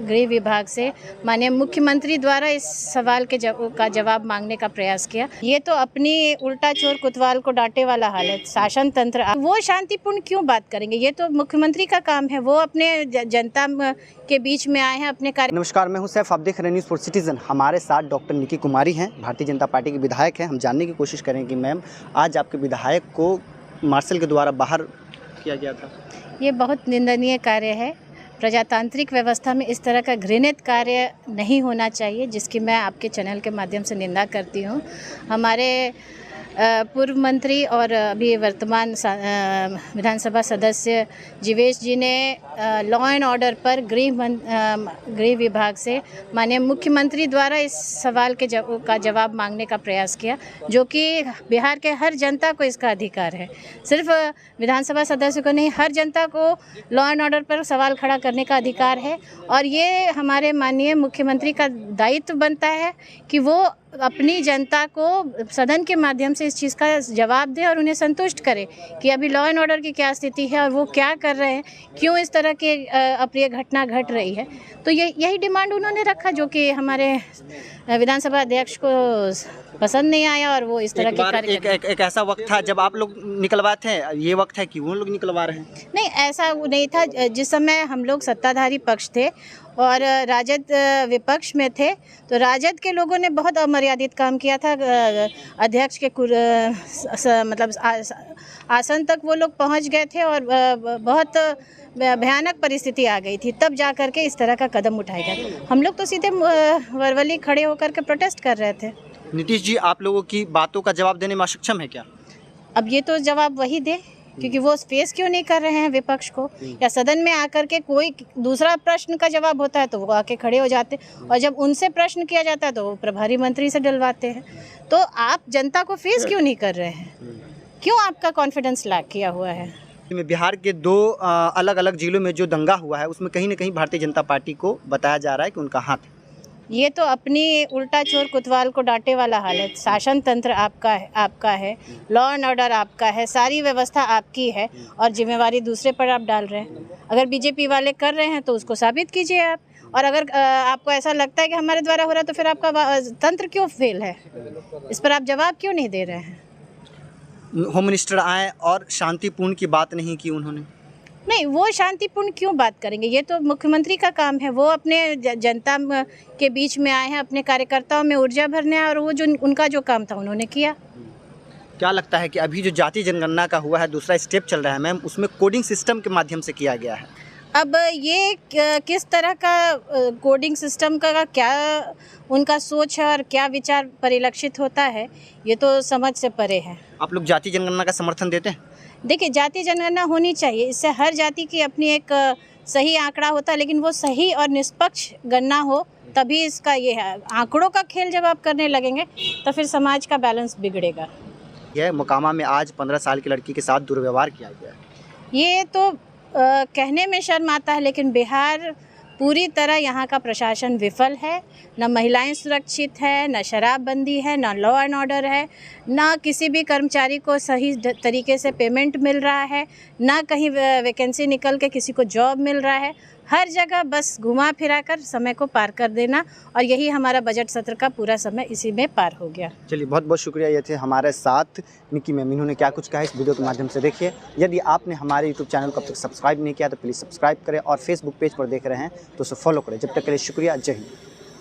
गृह विभाग से माननीय मुख्यमंत्री द्वारा इस सवाल के का जवाब मांगने का प्रयास किया। ये तो अपनी उल्टा चोर कोतवाल को डांटे वाला हाल है। शासन तंत्र वो शांतिपूर्ण क्यों बात करेंगे? ये तो मुख्यमंत्री का काम है, वो अपने जनता के बीच में आए हैं अपने कार्य। नमस्कार, मैं हूं सैफ, आप देख रहे हैं न्यूज़ फॉर सिटीजन। हमारे साथ डॉक्टर निकी कुमारी हैं, भारतीय जनता पार्टी के विधायक हैं। हम जानने की कोशिश करें कि मैम, आज आपके विधायक को मार्शल के द्वारा बाहर किया गया था। ये बहुत निंदनीय कार्य है। प्रजातांत्रिक व्यवस्था में इस तरह का घृणित कार्य नहीं होना चाहिए, जिसकी मैं आपके चैनल के माध्यम से निंदा करती हूँ। हमारे पूर्व मंत्री और अभी वर्तमान विधानसभा सदस्य जीवेश जी ने लॉ एंड ऑर्डर पर गृह विभाग से माननीय मुख्यमंत्री द्वारा इस सवाल के का जवाब मांगने का प्रयास किया, जो कि बिहार के हर जनता को इसका अधिकार है। सिर्फ विधानसभा सदस्य को नहीं, हर जनता को लॉ एंड ऑर्डर पर सवाल खड़ा करने का अधिकार है। और ये हमारे माननीय मुख्यमंत्री का दायित्व बनता है कि वो अपनी जनता को सदन के माध्यम से इस चीज़ का जवाब दे और उन्हें संतुष्ट करे कि अभी लॉ एंड ऑर्डर की क्या स्थिति है और वो क्या कर रहे हैं, क्यों इस तरह की अप्रिय घटना घट रही है। तो यही डिमांड उन्होंने रखा, जो कि हमारे विधानसभा अध्यक्ष को पसंद नहीं आया और वो इस तरह के कार्य। एक ऐसा वक्त था जब आप लोग निकलवाए थे, ये वक्त है कि वो लोग निकलवा रहे हैं? नहीं, ऐसा नहीं था। जिस समय हम लोग सत्ताधारी पक्ष थे और राजद विपक्ष में थे, तो राजद के लोगों ने बहुत अमर्यादित काम किया था। अध्यक्ष के मतलब आसन तक वो लोग पहुंच गए थे और बहुत भयानक परिस्थिति आ गई थी, तब जा कर के इस तरह का कदम उठाया गया। हम लोग तो सीधे वर्वली खड़े होकर के प्रोटेस्ट कर रहे थे। नीतीश जी आप लोगों की बातों का जवाब देने में अक्षम है क्या? अब ये तो जवाब वही दे, क्योंकि वो फेस क्यों नहीं कर रहे हैं विपक्ष को, या सदन में आकर के कोई दूसरा प्रश्न का जवाब होता है तो वो आके खड़े हो जाते, और जब उनसे प्रश्न किया जाता है तो वो प्रभारी मंत्री से डलवाते हैं। तो आप जनता को फेस क्यों नहीं कर रहे हैं? क्यों आपका कॉन्फिडेंस लैक किया हुआ है? बिहार के दो अलग अलग जिलों में जो दंगा हुआ है, उसमें कहीं न कहीं भारतीय जनता पार्टी को बताया जा रहा है कि उनका हाथ है। ये तो अपनी उल्टा चोर कोतवाल को डांटे वाला हाल है। शासन तंत्र आपका है, लॉ एंड ऑर्डर आपका है, सारी व्यवस्था आपकी है, और जिम्मेवारी दूसरे पर आप डाल रहे हैं। अगर बीजेपी वाले कर रहे हैं तो उसको साबित कीजिए आप, और अगर आपको ऐसा लगता है कि हमारे द्वारा हो रहा है तो फिर आपका तंत्र क्यों फेल है? इस पर आप जवाब क्यों नहीं दे रहे हैं? होम मिनिस्टर आए और शांतिपूर्ण की बात नहीं की उन्होंने। नहीं, वो शांतिपूर्ण क्यों बात करेंगे? ये तो मुख्यमंत्री का काम है, वो अपने जनता के बीच में आए हैं, अपने कार्यकर्ताओं में ऊर्जा भरने, और वो जो उनका जो काम था उन्होंने किया। क्या लगता है कि अभी जो जातीय जनगणना का हुआ है, दूसरा स्टेप चल रहा है मैम, उसमें कोडिंग सिस्टम के माध्यम से किया गया है। अब ये किस तरह का कोडिंग सिस्टम का क्या उनका सोच है और क्या विचार परिलक्षित होता है, ये तो समझ से परे है। आप लोग जातीय जनगणना का समर्थन देते हैं? देखिए, जातीय जनगणना होनी चाहिए, इससे हर जाति की अपनी एक सही आंकड़ा होता है, लेकिन वो सही और निष्पक्ष गणना हो, तभी इसका ये है। आंकड़ों का खेल जब आप करने लगेंगे तो फिर समाज का बैलेंस बिगड़ेगा। यह मोकामा में आज 15 साल की लड़की के साथ दुर्व्यवहार किया गया है। ये तो कहने में शर्म आता है, लेकिन बिहार पूरी तरह यहाँ का प्रशासन विफल है। न महिलाएं सुरक्षित है, न शराबबंदी है, न लॉ एंड ऑर्डर है, न किसी भी कर्मचारी को सही तरीके से पेमेंट मिल रहा है, न कहीं वैकेंसी निकल के किसी को जॉब मिल रहा है। हर जगह बस घुमा फिरा कर समय को पार कर देना, और यही हमारा बजट सत्र का पूरा समय इसी में पार हो गया। चलिए, बहुत बहुत शुक्रिया। ये थे हमारे साथ निकी मैम, इन्होंने क्या कुछ कहा इस वीडियो के माध्यम से देखिए। यदि आपने हमारे यूट्यूब चैनल को अब तक सब्सक्राइब नहीं किया तो प्लीज़ सब्सक्राइब करें, और फेसबुक पेज पर देख रहे हैं तो उसे फॉलो करें। जब तक के लिए शुक्रिया, जय हिंद।